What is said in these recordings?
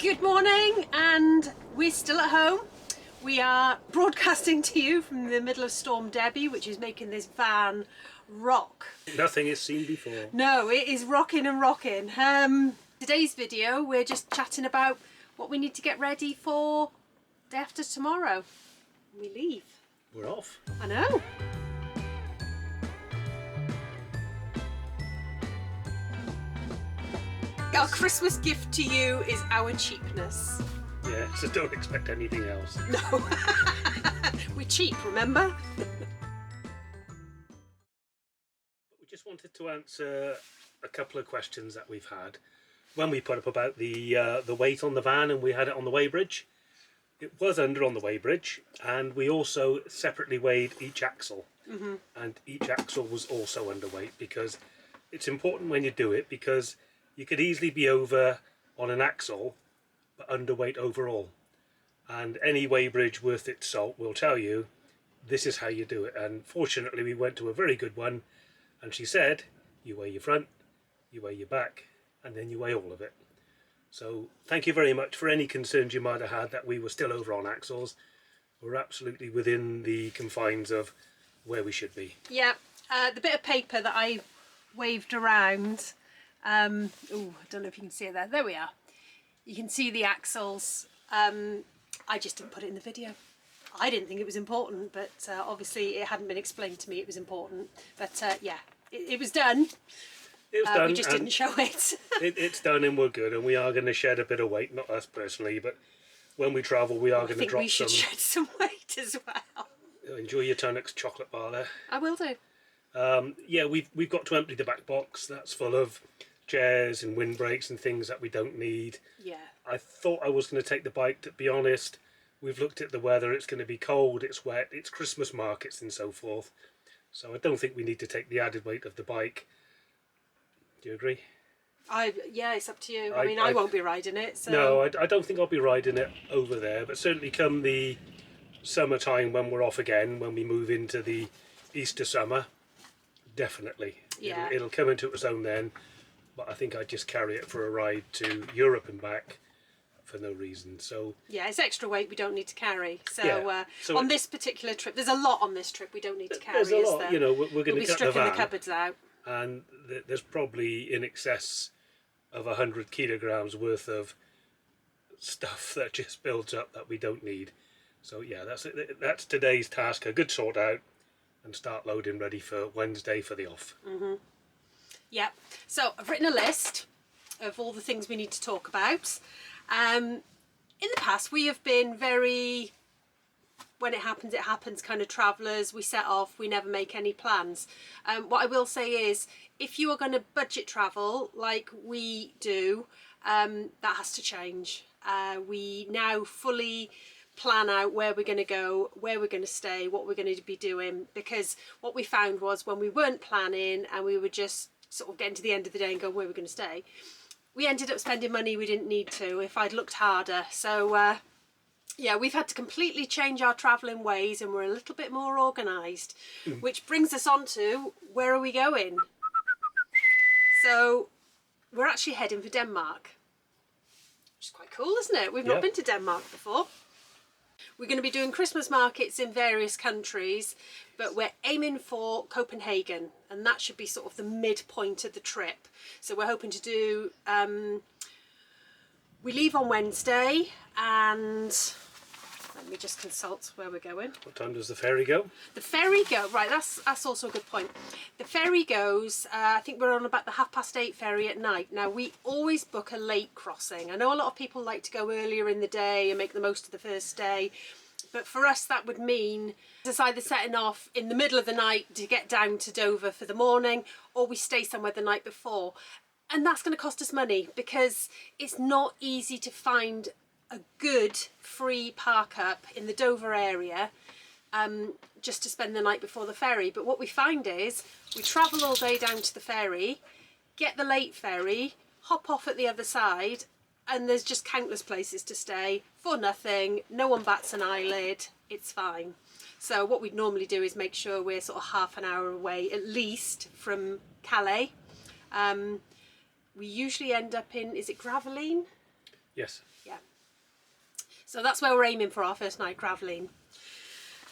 Good morning, and we're still at home. We are broadcasting to you from the middle of Storm Debbie, which is making this van rock. Nothing is seen before. No, it is rocking and rocking. Today's video, we're just chatting about what we need to get ready for day after tomorrow. We leave. We're off. I know. Our Christmas gift to you is our cheapness. Yeah, so don't expect anything else. No. We're cheap, remember? We just wanted to answer a couple of questions that we've had. When we put up about the weight on the van and we had it on the weighbridge, it was under on the weighbridge, and we also separately weighed each axle. Mm-hmm. And each axle was also underweight, because it's important when you do it, because you could easily be over on an axle but underweight overall, and any weighbridge worth its salt will tell you this is how you do it. And fortunately we went to a very good one, and she said you weigh your front, you weigh your back, and then you weigh all of it. So thank you very much for any concerns you might have had that we were still over on axles. We're absolutely within the confines of where we should be. Yeah, the bit of paper that I waved around, I don't know if you can see it there. There we are. You can see the axles. I just didn't put it in the video. I didn't think it was important, but obviously it hadn't been explained to me it was important. But yeah, it was done. It was done. We just didn't show it. It's done, and we're good. And we are going to shed a bit of weight, not us personally, but when we travel we are going to drop some. I think we should shed some weight as well. Enjoy your Tunnocks chocolate bar there. I will do. Yeah, we've got to empty the back box. That's full of chairs and windbreaks and things that we don't need. Yeah. I thought I was going to take the bike. To be honest, we've looked at the weather. It's going to be cold, it's wet, it's Christmas markets and so forth. So I don't think we need to take the added weight of the bike. Do you agree? Yeah, it's up to you. I mean, I won't be riding it. So. No, I don't think I'll be riding it over there, but certainly come the summertime when we're off again, when we move into the Easter summer, definitely. Yeah. It'll come into its own then. But I think I'd just carry it for a ride to Europe and back for no reason. So yeah, it's extra weight we don't need to carry. So, yeah. So on this particular trip, there's a lot on this trip we don't need to carry. There's a lot, you know. We're going to cut the van, the cupboards out, and there's probably in excess of 100 kilograms worth of stuff that just builds up that we don't need. So yeah, that's today's task. A good sort out and start loading ready for Wednesday for the off. Mm-hmm. Yeah, so I've written a list of all the things we need to talk about. In the past we have been very, when it happens kind of travellers. We set off, we never make any plans. What I will say is, if you are going to budget travel like we do, that has to change. We now fully plan out where we're going to go, where we're going to stay, what we're going to be doing, because what we found was when we weren't planning and we were just sort of getting to the end of the day and going where we're going to stay, we ended up spending money we didn't need to if I'd looked harder. So yeah, we've had to completely change our travelling ways, and we're a little bit more organised, which brings us on to where are we going. So we're actually heading for Denmark, which is quite cool, isn't it? We've not been to Denmark before. We're going to be doing Christmas markets in various countries, but we're aiming for Copenhagen, and that should be sort of the midpoint of the trip. So we're hoping to do, we leave on Wednesday, and let me just consult where we're going. What time does the ferry go? The ferry right, that's also a good point. The ferry goes, I think we're on about the 8:30 ferry at night. Now we always book a late crossing. I know a lot of people like to go earlier in the day and make the most of the first day, but for us that would mean it's either setting off in the middle of the night to get down to Dover for the morning, or we stay somewhere the night before. And that's going to cost us money, because it's not easy to find a good free park up in the Dover area just to spend the night before the ferry. But what we find is we travel all day down to the ferry, get the late ferry, hop off at the other side, and there's just countless places to stay for nothing. No one bats an eyelid, it's fine. So what we'd normally do is make sure we're sort of half an hour away at least from Calais. We usually end up in, is it Gravelines? Yes. Yeah, So that's where we're aiming for our first night travelling.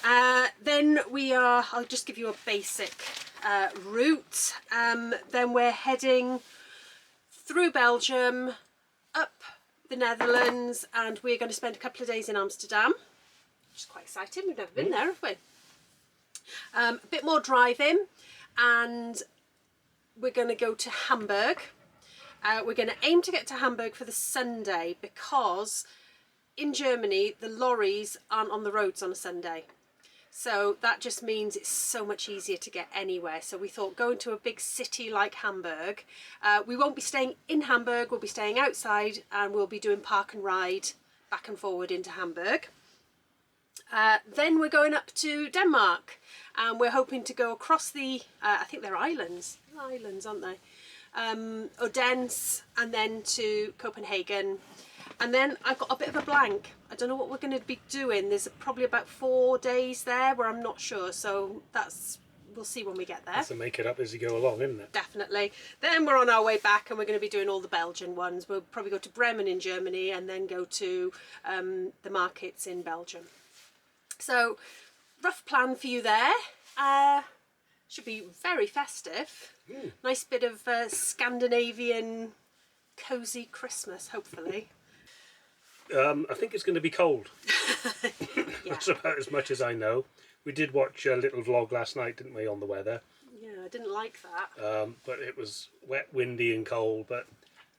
Then I'll just give you a basic route. Then we're heading through Belgium, up the Netherlands, and we're going to spend a couple of days in Amsterdam, which is quite exciting. We've never been there, have we? A bit more driving, and we're going to go to Hamburg. We're going to aim to get to Hamburg for the Sunday, because in Germany the lorries aren't on the roads on a Sunday. So that just means it's so much easier to get anywhere. So we thought going to a big city like Hamburg, we won't be staying in Hamburg, we'll be staying outside, and we'll be doing park and ride back and forward into Hamburg. Then we're going up to Denmark, and we're hoping to go across the, I think they're islands. Islands, aren't they? Odense, and then to Copenhagen. And then I've got a bit of a blank. I don't know what we're going to be doing. There's probably about 4 days there where I'm not sure. So we'll see when we get there. That's to make it up as you go along, isn't it? Definitely. Then we're on our way back, and we're going to be doing all the Belgian ones. We'll probably go to Bremen in Germany, and then go to the markets in Belgium. So rough plan for you there. Should be very festive. Nice bit of Scandinavian cosy Christmas, hopefully. I think it's going to be cold. Yeah. That's about as much as I know. We did watch a little vlog last night, didn't we, on the weather? Yeah, I didn't like that. But it was wet, windy and cold. But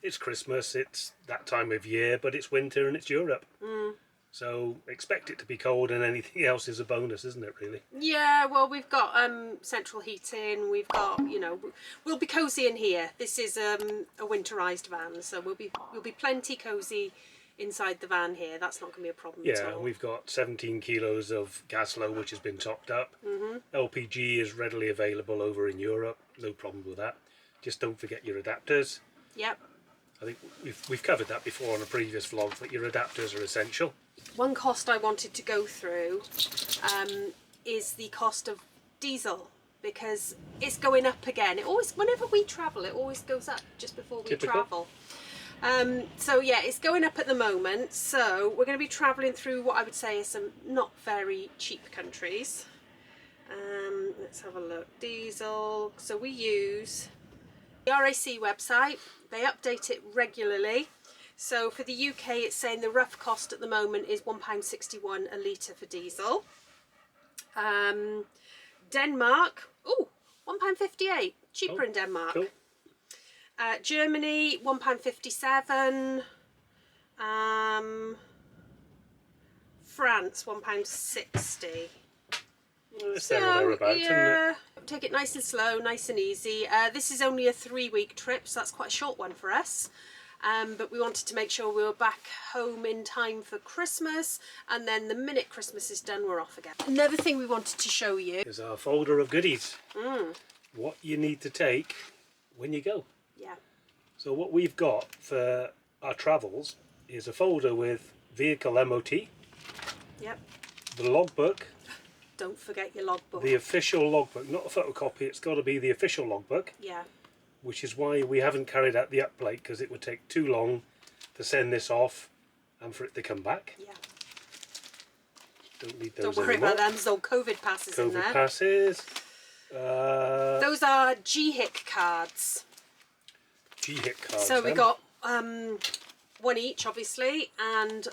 it's Christmas, it's that time of year, but it's winter and it's Europe. So expect it to be cold, and anything else is a bonus, isn't it, really? Yeah, well, we've got central heating, we've got, we'll be cosy in here. This is a winterised van, so we'll be plenty cosy inside the van here. That's not going to be a problem at all. Yeah, we've got 17 kilos of gas low, which has been topped up. LPG is readily available over in Europe, no problem with that. Just don't forget your adapters. Yep. I think we've covered that before on a previous vlog, but your adapters are essential. One cost I wanted to go through is the cost of diesel, because it's going up again. Whenever we travel, it always goes up just before we travel. So yeah, it's going up at the moment. So we're going to be travelling through what I would say is some not very cheap countries. Let's have a look. Diesel. So we use the RAC website. They update it regularly. So for the UK, it's saying the rough cost at the moment is £1.61 a litre for diesel. Denmark, £1.58, cheaper in Denmark. Cool. Germany, £1.57. France, £1.60. It's there or thereabouts, isn't it? Take it nice and slow, nice and easy. This is only a 3-week trip, so that's quite a short one for us. But we wanted to make sure we were back home in time for Christmas, and then the minute Christmas is done, we're off again. Another thing we wanted to show you is our folder of goodies. What you need to take when you go. Yeah. So what we've got for our travels is a folder with vehicle MOT. Yep. The logbook. Don't forget your logbook. The official logbook, not a photocopy, it's got to be the official logbook. Yeah. Which is why we haven't carried out the upplate, because it would take too long to send this off and for it to come back. Yeah. Don't need those Don't worry anymore. about them, there's no COVID passes in there. COVID passes. Those are GHIC cards. GHIC cards. So we got one each, obviously, and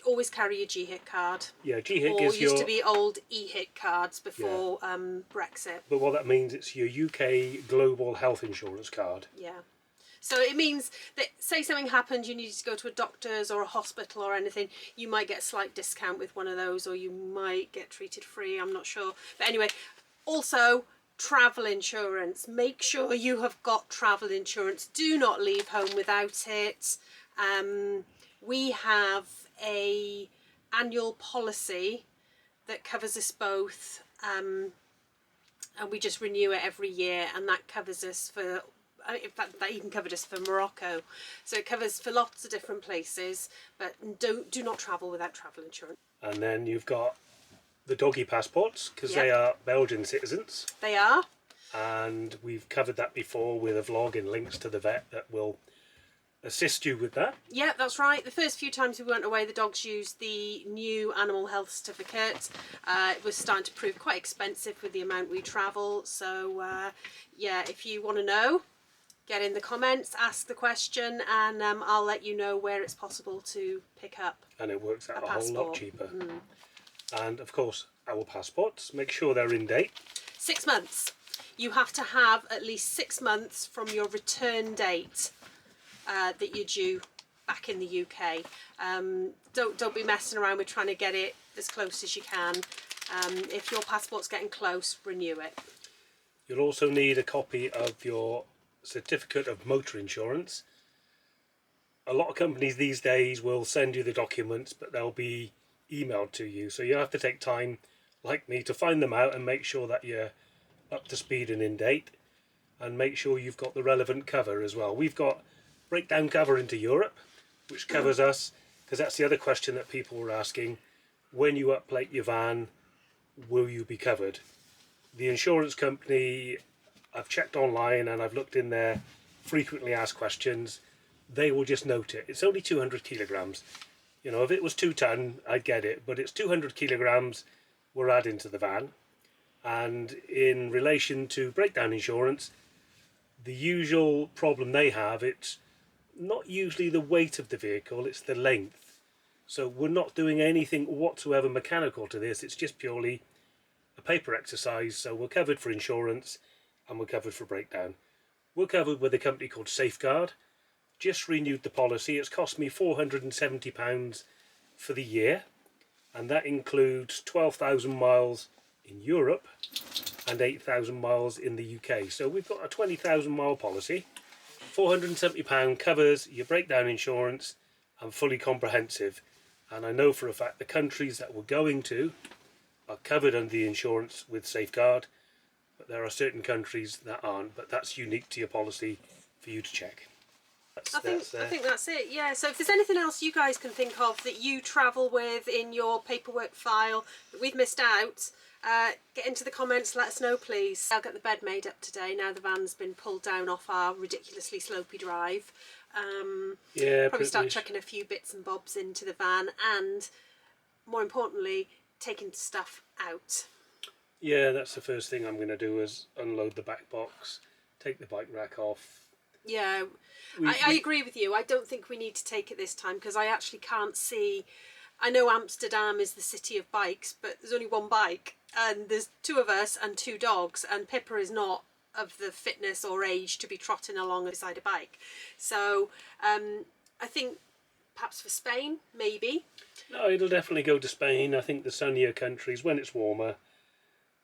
always carry your GHIC card. Yeah, GHIC or is used to be old EHIC cards before Yeah. Brexit. But what that means, it's your UK Global Health Insurance card. Yeah. So it means that, say something happened, you needed to go to a doctor's or a hospital or anything, you might get a slight discount with one of those, or you might get treated free, I'm not sure. But anyway, also travel insurance. Make sure you have got travel insurance. Do not leave home without it. We have a annual policy that covers us both, and we just renew it every year, and that covers us for, in fact that even covered us for Morocco, so it covers for lots of different places, but do not travel without travel insurance. And then you've got the doggy passports, because they are Belgian citizens. They are. And we've covered that before with a vlog and links to the vet that will assist you with that. Yeah, that's right. The first few times we went away, the dogs used the new animal health certificate. It was starting to prove quite expensive with the amount we travel. So yeah, if you want to know, get in the comments, ask the question, and I'll let you know where it's possible to pick up. And it works out a whole passport. lot cheaper. And of course, our passports, make sure they're in date. 6 months. You have to have at least 6 months from your return date that you're due back in the UK. Don't be messing around with trying to get it as close as you can. If your passport's getting close, renew it. You'll also need a copy of your certificate of motor insurance. A lot of companies these days will send you the documents, but they'll be emailed to you. So you have to take time, like me, to find them out and make sure that you're up to speed and in date, and make sure you've got the relevant cover as well. We've got breakdown cover into Europe, which covers us, because that's the other question that people were asking. When you upplate your van, will you be covered? The insurance company, I've checked online and I've looked in their frequently asked questions. They will just note it. It's only 200 kilograms. You know, if it was 2 ton, I'd get it, but it's 200 kilograms we're adding to the van. And in relation to breakdown insurance, the usual problem they have, it's not usually the weight of the vehicle, it's the length. So we're not doing anything whatsoever mechanical to this, it's just purely a paper exercise. So we're covered for insurance and we're covered for breakdown. We're covered with a company called Safeguard. Just renewed the policy. It's cost me £470 for the year, and that includes 12,000 miles in Europe and 8,000 miles in the UK. So we've got a 20,000 mile policy. £470 covers your breakdown insurance and fully comprehensive. And I know for a fact the countries that we're going to are covered under the insurance with Safeguard, but there are certain countries that aren't, but that's unique to your policy for you to check. I think that's it, yeah. So if there's anything else you guys can think of that you travel with in your paperwork file that we've missed out, get into the comments, let us know please. I'll get the bed made up today now the van's been pulled down off our ridiculously slopey drive. Yeah, probably start chucking a few bits and bobs into the van, and more importantly, taking stuff out. Yeah, that's the first thing I'm going to do, is unload the back box, take the bike rack off. Yeah, I agree with you. I don't think we need to take it this time, because I actually can't see. I know Amsterdam is the city of bikes, but there's only one bike and there's 2 of us and 2 dogs, and Pippa is not of the fitness or age to be trotting along beside a bike. So I think perhaps for Spain, maybe. No, it'll definitely go to Spain. I think the sunnier countries when it's warmer,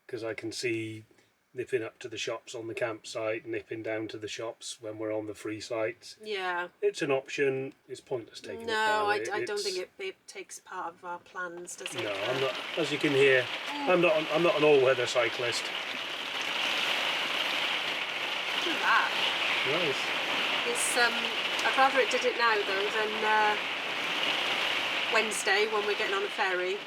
because I can see nipping up to the shops on the campsite, nipping down to the shops when we're on the free sites. Yeah. It's an option. It's pointless taking it now. No, I don't think it takes part of our plans, does it? No, I'm not. As you can hear, I'm not an all-weather cyclist. Look at that. Nice. It's I'd rather it did it now though than Wednesday when we're getting on a ferry.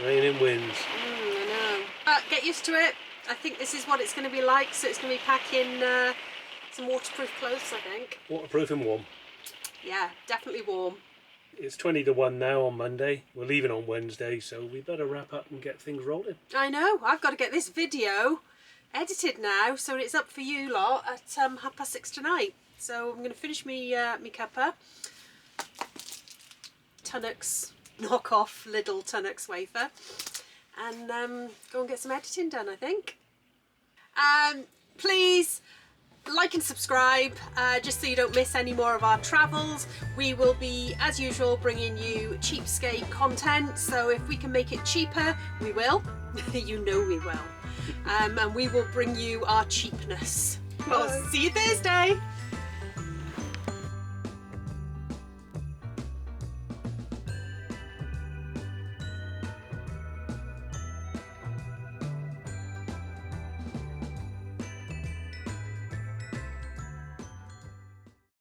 Rain and winds. I know. But get used to it. I think this is what it's going to be like. So it's going to be packing some waterproof clothes, I think. Waterproof and warm. Yeah, definitely warm. It's 20 to 1 now on Monday. We're leaving on Wednesday, so we better wrap up and get things rolling. I know. I've got to get this video edited now, so it's up for you lot at 6:30 tonight. So I'm going to finish me cuppa. Tunnocks knockoff Lidl Tunnocks wafer, and go and get some editing done, I think. Please like and subscribe, just so you don't miss any more of our travels. We will be, as usual, bringing you cheapskate content, so if we can make it cheaper, we will. You know we will. And we will bring you our cheapness. Well, see you Thursday.